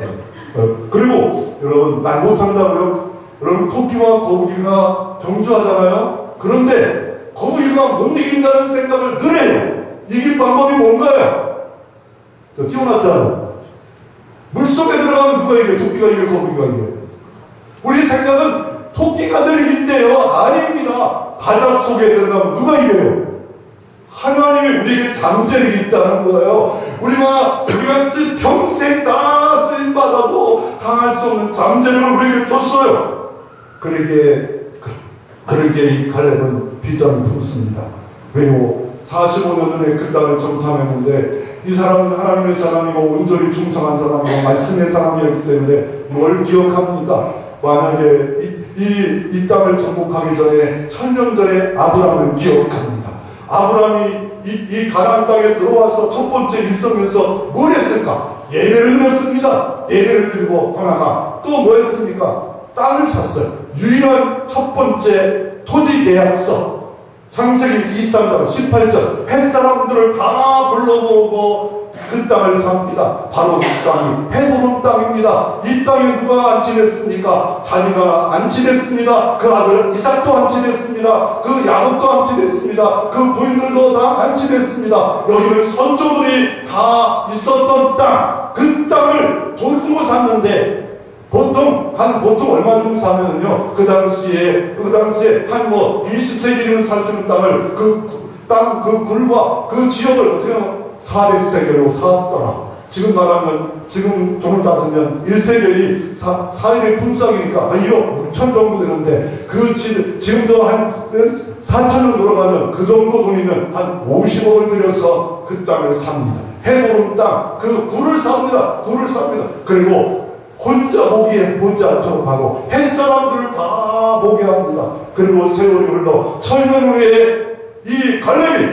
[SPEAKER 1] 그리고 여러분 난 못한다고요? 여러분 토끼와 거북이가 경주하잖아요. 그런데 거북이가 못 이긴다는 생각을 늘 해요. 이길 방법이 뭔가요? 저 띄워놨잖아요. 물속에 들어가면 누가 이겨? 토끼가 이겨? 거북이가 이겨? 우리 생각은 토끼가 늘 이긴대요. 아닙니다. 바닷속에 들어가면 누가 이겨요? 하나님이 우리에게 잠재력이 있다는 거예요. 우리가 평생 다 쓰임받아도 당할 수 없는 잠재력을 우리에게 줬어요. 그러게 이 갈렙은 비전을 품습니다. 왜요? 45년 전에 그 땅을 정탐했는데 이 사람은 하나님의 사람이고 온전히 충성한 사람이고 말씀의 사람이었기 때문에 뭘 기억합니까? 만약에 이 땅을 정복하기 전에 1000년 전에 아브라함을 기억합니다. 아브라함이 이 가나안 땅에 들어와서 첫 번째 입성에서 뭘 했을까? 예배를 드렸습니다. 예배를 드리고 하나가 또 뭐 했습니까? 땅을 샀어요. 유일한 첫 번째 토지 계약서. 창세기 23장 18절 햇사람들을 다 불러모으고 그 땅을 삽니다. 바로 그 땅이 헤브론 땅입니다. 이 땅에 누가 안치됐습니까? 자기가 안치됐습니다. 그 아들 이삭도 안치됐습니다. 그 야곱도 안치됐습니다. 그 부인들도 다 안치됐습니다. 여기는 선조들이 다 있었던 땅, 그 땅을 돈 주고 샀는데 보통 얼마 주고 사면은요, 그 당시에 한 20세기면 살 수 있는 땅을 그 굴과 그 지역을 어떻게 하면 400세겔로 사왔더라. 지금 말하면, 지금 돈을 따지면 1세겔이 4일의 품삯이니까 1억 6천 정도 되는데, 지금도 한 4천년 돌아가면 그 정도 돈이면 한 50억을 들여서 그 땅을 삽니다. 헤브론 땅, 그 굴을 삽니다. 그리고 혼자 보지 않도록 하고 햇사람들을 다 보게 합니다. 그리고 세월이 흘러 1000년 후에 이 갈렙이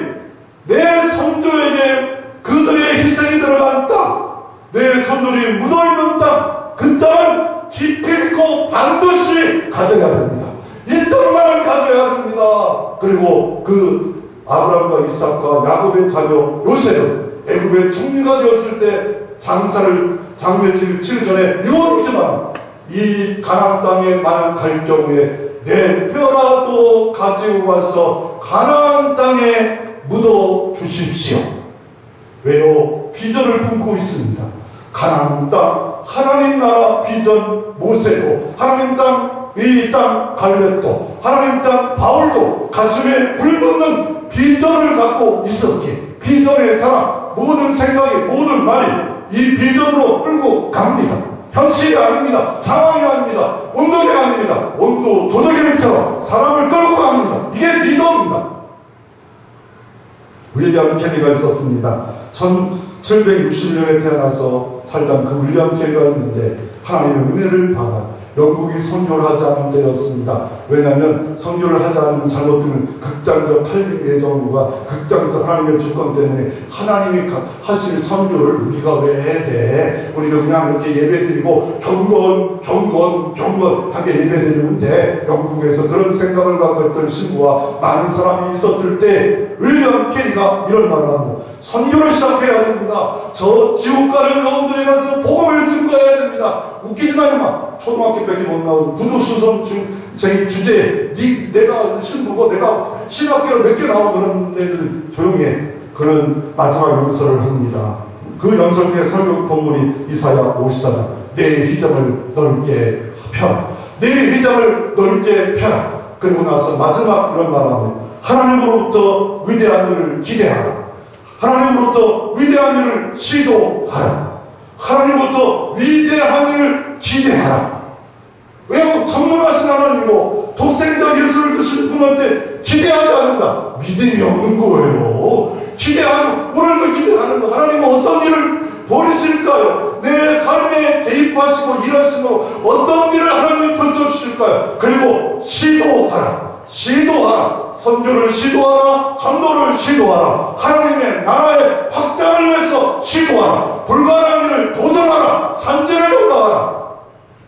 [SPEAKER 1] 내 선조에게 그들의 희생이 들어간 땅, 내 선조들이 묻어있는 땅, 그 땅을 기필코 반드시 가져야 됩니다. 이 땅만을 가져야 됩니다. 그리고 그 아브라함과 이삭과 야곱의 자녀 요셉은 애굽의 총리가 되었을 때 장례를 치르기 전에 유언이지만 이 가나안 땅에 만약 갈 경우에 내 뼈라도 가지고 와서 가나안 땅에 묻어 주십시오. 왜요? 비전을 품고 있습니다. 가나안 땅, 하나님 나라 비전 모세도, 하나님 땅, 이 땅 갈렙도, 하나님 땅 바울도 가슴에 불붙는 비전을 갖고 있었기에 비전의 사람, 모든 생각이, 모든 말이 이 비전으로 끌고 갑니다. 현실이 아닙니다. 상황이 아닙니다. 온도계 아닙니다. 온도 조절기처럼 사람을 끌고 갑니다. 이게 리더입니다. 윌리엄 캐리가 있었습니다. 1760년에 태어나서 살던 그 윌리엄 캐리가 있는데 하나님의 은혜를 받아 영국이 선교를 하지 않은 때였습니다. 왜냐하면 선교를 하지 않으면 잘못되면 극단적 칼빈의 정부가 극단적 하나님의 주권 때문에 하나님이 하실 선교를 우리가 왜 해야 돼? 우리가 그냥 이렇게 예배드리고 경건하게 예배드리는데, 영국에서 그런 생각을 갖고 있던 신부와 많은 사람이 있었을 때 윌리엄 캐리가 이런 말을 합니다. 선교를 시작해야 됩니다. 저 지옥 가는 영혼들에 가서 복음을 증거해야 됩니다. 웃기지 마요. 초등학교까지 못 나오고 구두수선쟁이 주제에 내가 신부고 내가 신학교를 몇 개 나오고 그런 애들 조용히 해. 그런 마지막 연설을 합니다. 그 연설의 설교 본문이 이사야 54장. 내 휘장을 넓게 펴라. 내 휘장을 넓게 펴라. 그리고 나서 마지막 이런 말을 합니다. 하나님으로부터 위대한 일을 기대하라. 하나님으로부터 위대한 일을 시도하라. 하나님으로부터 위대한 일을 기대하라. 왜냐하면 전문하신 하나님이고 독생자 예수를 드신 분한테 기대하지 않는다. 믿음이 없는 거예요. 오늘도 기대하는 거. 하나님은 어떤 일을 벌이실까요? 내 삶에 개입하시고 일하시고 어떤 일을 하나님 펼쳐주실까요? 그리고 시도하라. 선교를 시도하라. 전도를 시도하라. 하나님의 나라의 확장을 위해서 시도하라. 불가능한 일을 도전하라. 산재를 올라가라.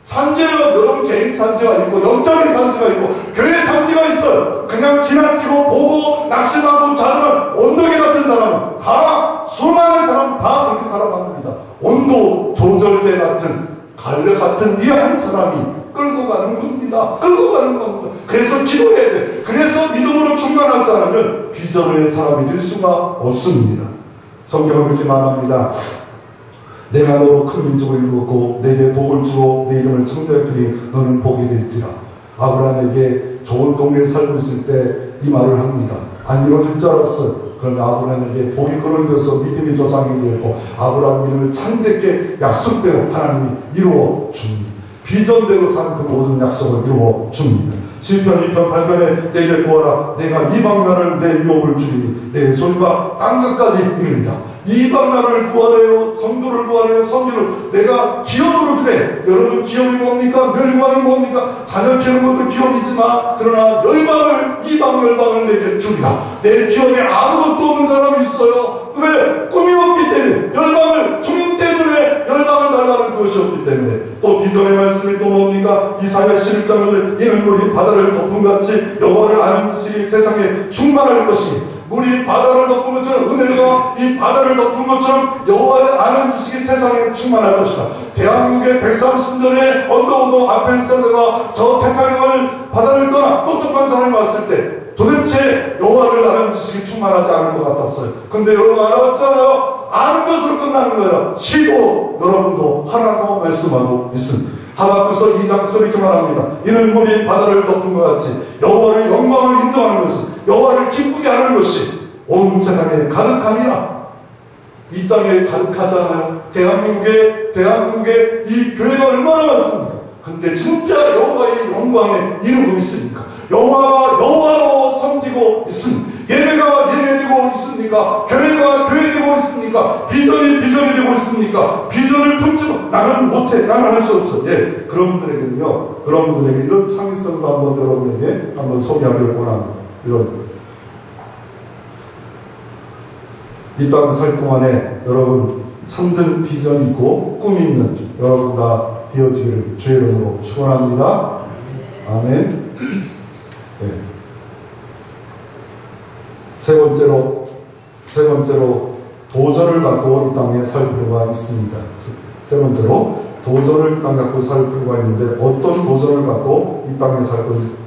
[SPEAKER 1] 산재가 여러분 개인 산재가 있고 영적인 산재가 있고 교회 산재가 있어요. 그냥 지나치고 보고 낙심하고 자살한 온도계 같은 사람은 다, 수많은 사람 다 그렇게 살아갑니다. 온도 조절대 같은 갈래 같은 이 한 사람이 끌고 가는 겁니다. 그래서 기도해야 돼. 그래서 믿음으로 충만한 사람은 비전의 사람이 될 수가 없습니다. 성경은 그렇게 말합니다. 내가 너로 큰 민족을 이루었고 내게 복을 주어 내 이름을 청대하리니 너는 복이 될지라. 아브라함에게 좋은 동네에 살고 있을 때 이 말을 합니다. 안 이루어질 줄 알았어요. 그런데 아브라함에게 복이 그늘져서 믿음의 조상이 되었고 아브라함 이름을 참되게 약속대로 하나님이 이루어 줍니다. 비전대로 산 그 모든 약속을 이루어 줍니다. 시편 2편 8편에 내게 구하라. 내가 이방 나라를 내 유업을 주리니 내 손과 땅끝까지 이른다. 이방 나라를 구하래요. 성도를 구하래요. 선교를 내가 기업으로 주래. 여러분 기업이 뭡니까? 멸망이 뭡니까? 자녀 키우는 것도 기업이지만 그러나 이방 열방을 내게 주리라. 내 기업에 아무것도 없는 사람이 있어요. 왜? 꿈이 없기 때문에. 주님 때문에 열방을 달라는 것이 없기 때문에. 또 비전의 말씀이 또 뭡니까? 이사야 11장을 이는 물이 바다를 덮은 같이 여호와를 아는 지식이 세상에 충만할 것이니 물이 바다를 덮은 것처럼 은혜가 이 바다를 덮은 것처럼 여호와의 아는 지식이 세상에 충만할 것이다. 대한민국의 130년의 언더우드 아펜서드가 저 태평양을 바다를 떠나 똑똑한 사람이 왔을 때 도대체 여호와를 아는 지식이 충만하지 않은 것 같았어요. 근데 여러분 알았잖아요. 아는 것으로 끝나는 거예요. 시도 여러분도 하라고 말씀하고 있습니다. 하박국서 2장 이렇게 말합니다. 이는 물이 바다를 덮은 것 같이 여호와의 영광을 인정하는 것은 여호와를 기쁘게 하는 것이 온 세상에 가득함이라. 이 땅에 가득하잖아요. 대한민국에 이 교회가 얼마나 많습니까? 근데 진짜 여호와의 영광에 이루고 있습니까? 여호와가 여호와로 섬기고 있습니다. 예배가 예배되고 있습니까? 교회가 교회되고 있습니까? 비전이 되고 있습니까? 비전을 품지만 나는 못해, 나는 할 수 없어. 예, 그런 분들에게 이런 창의성도 한번 여러분에게 한번 소개하려고 합니다. 이 땅 살 동안에 여러분 참된 비전이 있고 꿈이 있는 여러분 다 되어지기를 주의 이름으로 축원합니다. 아멘. 네. 세 번째로 도전을 갖고 이 땅에 살 필요가 있습니다. 세 번째로 도전을 땅 갖고 살 필요가 있는데 어떤 도전을 갖고 이 땅에 살 것이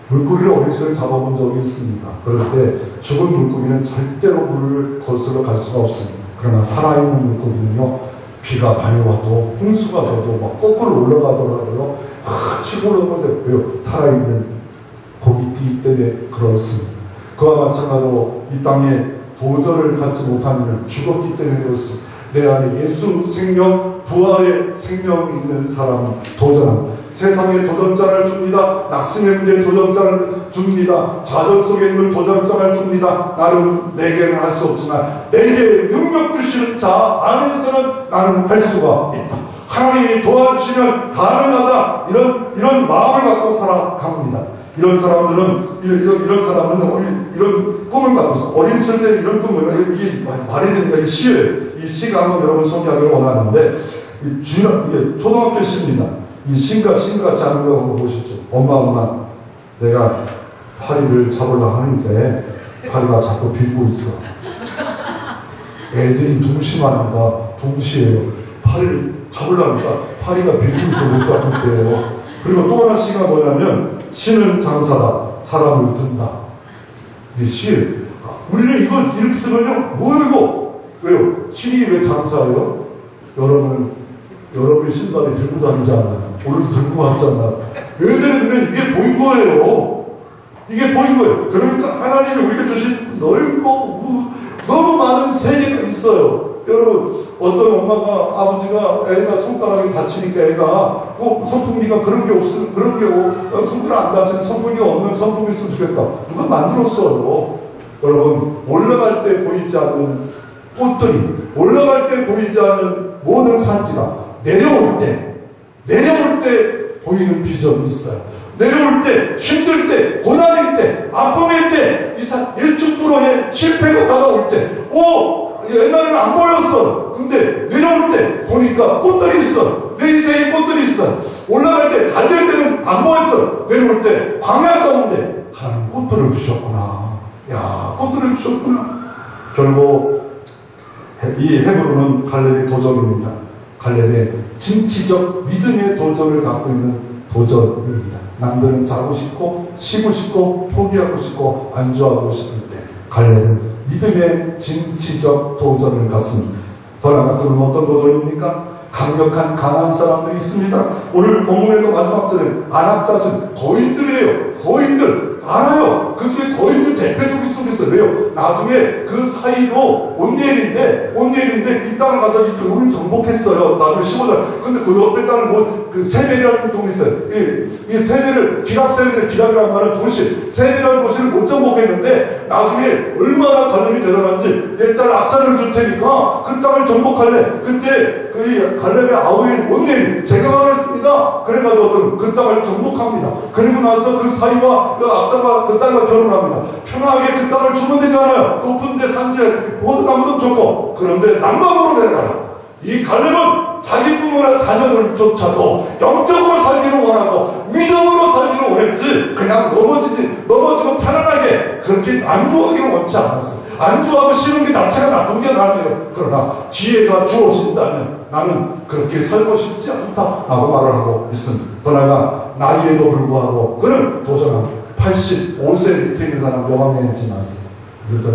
[SPEAKER 1] 물고기를 어디서 잡아본 적이 있습니다. 그럴 때 죽은 물고기는 절대로 물을 거슬러 갈 수가 없습니다. 그러나 살아있는 물고기는요, 비가 많이 와도 홍수가 져도 막 거꾸로 올라가더라고요. 치고 올라가는데 왜요? 살아있는 고기띠 때문에 그렇습니다. 그와 마찬가지로 이 땅에 도전을 갖지 못한 이는 죽었기 때문에 그렇습니다. 내 안에 예수 생명, 부활의 생명이 있는 사람은 도전합니다. 세상에 도전장을 줍니다. 낙심의 문제에 도전장을 줍니다. 좌절 속에 있는 도전장을 줍니다. 나는 내게는 할 수 없지만 내게 능력 주시는 자 안에서는 나는 할 수가 있다. 하나님이 도와주시면 가능하다. 이런 마음을 갖고 살아갑니다. 이런 사람들은, 이런 꿈을 갖고 있어. 어린 시절 때 이런 꿈을, 이게 말이 됩니다. 이 시예요. 이 시가 한번 여러분 소개하기를 원하는데, 이게 초등학교 시입니다. 이 시가 자는 거 한번 보십시오. 엄마, 내가 파리를 잡으려고 하니까 파리가 자꾸 빌고 있어. 애들이 동시만한가, 동시에요. 파리를 잡으려니까 파리가 빌고 있어 못 잡을 때예요. 그리고 또 하나 시가 뭐냐면, 시는 장사다, 사람을 든다. 이 시. 우리는 이거 이렇게 쓰면요, 뭐예요, 이거? 왜요? 신이 왜 장사예요? 여러분이 신발이 들고 다니잖아요. 오늘 들고 왔잖아. 얘네들은 눈에 이게 보인 거예요. 이게 보인 거예요. 그러니까 하나님이 우리에게 주신 넓고 너무 많은 세계가 있어요. 여러분, 어떤 엄마가, 아버지가 애가 손가락이 다치니까 애가 선풍기가 그런 게 없으면, 손가락 안 다치는 선풍기가 없는 선풍기 있으면 좋겠다. 누가 만들었어요. 여러분, 올라갈 때 보이지 않는 꽃들이, 올라갈 때 보이지 않는 모든 산지가 내려올 때 보이는 비전이 있어요. 내려올 때, 힘들 때, 고난일 때, 아픔일 때, 일축불허의 실패가 다가올 때, 옛날에는 안 보였어. 근데 내려올 때 보니까 꽃들이 있어. 내 인생에 꽃들이 있어. 올라갈 때, 잘 될 때는 안 보였어. 내려올 때, 광야 가운데 하나님 꽃들을 주셨구나. 야, 꽃들을 주셨구나. 결국 이 헤브론은 갈렙의 도전입니다. 갈렙의 진취적 믿음의 도전을 갖고 있는 도전입니다. 남들은 자고 싶고 쉬고 싶고 포기하고 싶고 안주하고 싶을 때 갈렙은 믿음의 진취적 도전을 갖습니다. 더 나아가 그건 어떤 도전입니까? 강력한 가난한 사람들이 있습니다. 오늘 본문에도 마지막 절에 안악자순 거인들이에요. 거인들 알아요. 그 중에 거인들 대표적인 속에 있어요. 왜요? 나중에 그 사이로 온니엘인데 이 땅을 가서 이 돌을 정복했어요. 나중에 15절. 근데 그 옆에 땅은 그 세벨이라는 동이 있어요. 이 세벨을 기랍이라는 말은 도시, 세벨이라는 도시를 못 정복했는데 나중에 얼마나 갈렙이 대단한지 내 딸 악사를 줄 테니까 그 땅을 정복할래. 그때 그 갈렙의 아우인 온니엘 제가 가겠습니다. 그래가지고 그 땅을 정복합니다. 그리고 나서 그 사이와 그 악사가 그 딸과 결혼합니다. 편하게 그 땅을 주면 되잖아요. 높은 데 산지에 포도나무도 좋고. 그런데 남방으로 내려가라. 이 갈렙은 자기 꿈이나 자녀들조차도 영적으로 살기를 원하고 믿음으로 살기를 원했지 그냥 넘어지고 편안하게 그렇게 안주하기를 원치 않았어. 안주하고 쉬는 게 자체가 나쁜 게 아니에요. 그러나 기회가 주어진다면 나는 그렇게 살고 싶지 않다라고 말을 하고 있습니다. 더 나아가 나이에도 불구하고 그는 도전합니다. 85세 밑에 있는 사람 명함내지 마세요.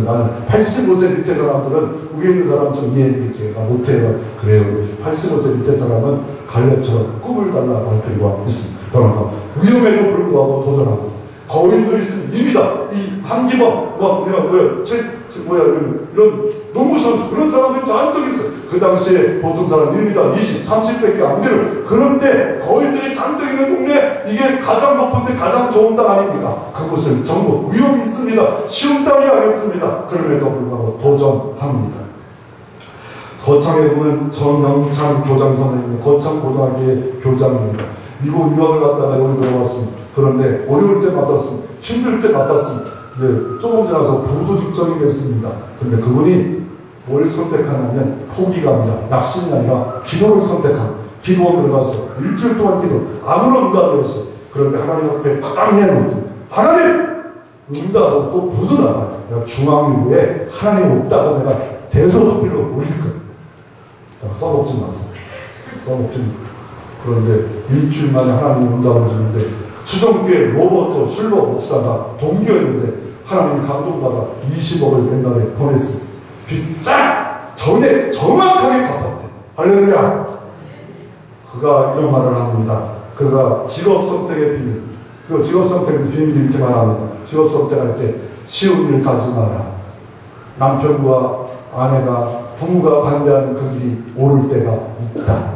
[SPEAKER 1] 나는 85세 밑에 사람들은 위에 있는 사람 좀 이해해드릴게요. 나 못해요. 그래요. 85세 밑에 사람은 갈렙처럼 꿈을 달라고 할 필요가 있습니다. 더 나아가 위험에도 불구하고 도전하고 거인들이 있으면 입니다. 이 한기범 이런 농구선수 그런 사람들이 잔뜩 있어요. 그 당시에 보통 사람 1m 20, 30밖에 안 되는 그런데 거인들이 잔뜩 있는 동네 이게 가장 높은 데 가장 좋은 땅 아닙니까? 그곳은 전부 위험이 있습니다. 쉬운 땅이 아니었습니다. 그럼에도 불구하고 도전합니다. 거창에 보면 정영창 교장 선생님, 거창 고등학교의 교장입니다. 미국 유학을 갔다가 여기 들어왔습니다. 그런데 어려울 때 맡았습니다. 힘들 때 맡았습니다. 조금 지나서 부도 직전이 됐습니다. 그런데 그분이 뭘 선택하냐면 포기가 아니라 낙심이 아니라 기도를 선택하고 기도에 들어가서 일주일 동안 기도 아무런 응답이 없어요. 그런데 하나님 앞에 딱 내놓습니다. 하나님! 응답 없고 부도 나가요. 내가 중앙일보에 하나님 없다고 내가 대소서필로 올릴 거예요. 써먹지 마세요. 써먹지 마세요. 그런데 일주일 만에 하나님 응답을 주는데 수정교회 로버트 실버 목사가 동기였는데 하나님이 감동받아 20억을 옛날에 보냈습니다. 빗짝 전에 정확하게 갚았대. 할렐루야. 그가 이런 말을 합니다. 그가 직업 선택의 비밀. 그 직업 선택의 비밀을 이렇게 말합니다. 직업 선택할 때 쉬운 일 가지 마라. 남편과 아내가 부모가 반대하는 그 길이 오를 때가 있다.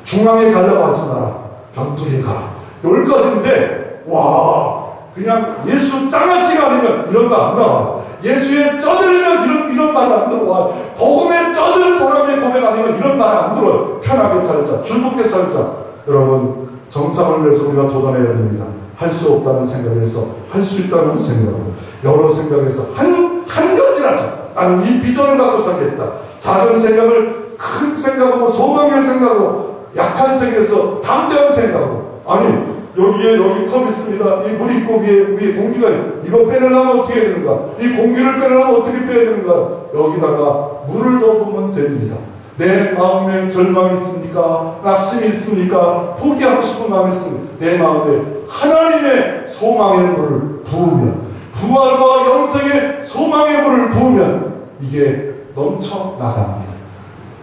[SPEAKER 1] 중앙에 가려고 하지 마라. 변두리에 가라. 여기까지인데 와 그냥 예수 장아찌가 아니면 이런 거 안 나와요. 예수에 쩌들면 이런 말 안 들어와. 복음에 쩌든 사람의 고백 아니면 이런 말 안 들어요. 편하게 살자, 즐겁게 살자. 여러분, 정상을 위해서 우리가 도전해야 됩니다. 할 수 없다는 생각에서 할 수 있다는 생각으로, 여러 생각에서 한 가지라도 나는 이 비전을 갖고 살겠다. 작은 생각을 큰 생각으로, 소망의 생각으로, 약한 생각에서 담대한 생각으로. 아니, 여기 컵 있습니다. 이 물고기에 위에 공기가 이거 빼내려면 어떻게 해야 되는가? 이 공기를 빼내려면 어떻게 빼야 되는가? 여기다가 물을 넣으면 됩니다. 내 마음에 절망이 있습니까? 낙심이 있습니까? 포기하고 싶은 마음이 있습니까? 내 마음에 하나님의 소망의 물을 부으면, 부활과 영생의 소망의 물을 부으면 이게 넘쳐 나갑니다.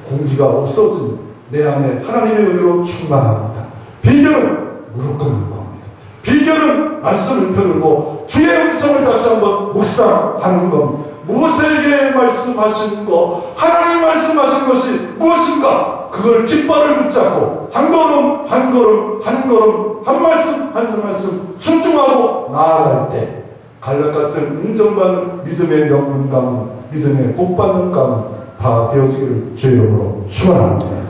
[SPEAKER 1] 공기가 없어지면 내 안에 하나님의 은혜로 충만합니다. 비결은 무릎 꿇는 겁니다. 비결은 말씀을 펴들고 주의 음성을 다시 한번 묵상하는 겁니다. 모세에게 말씀하신 거, 하나님 말씀하신 것이 무엇인가? 그걸 깃발을 붙잡고 한 걸음 한 걸음 한 걸음 한 말씀 한 말씀 순종하고 나아갈 때 갈렙 같은 인정받는 믿음의 명분 가문, 믿음의 복받는 가문 다 되어지기를 주의 이름으로 축원합니다.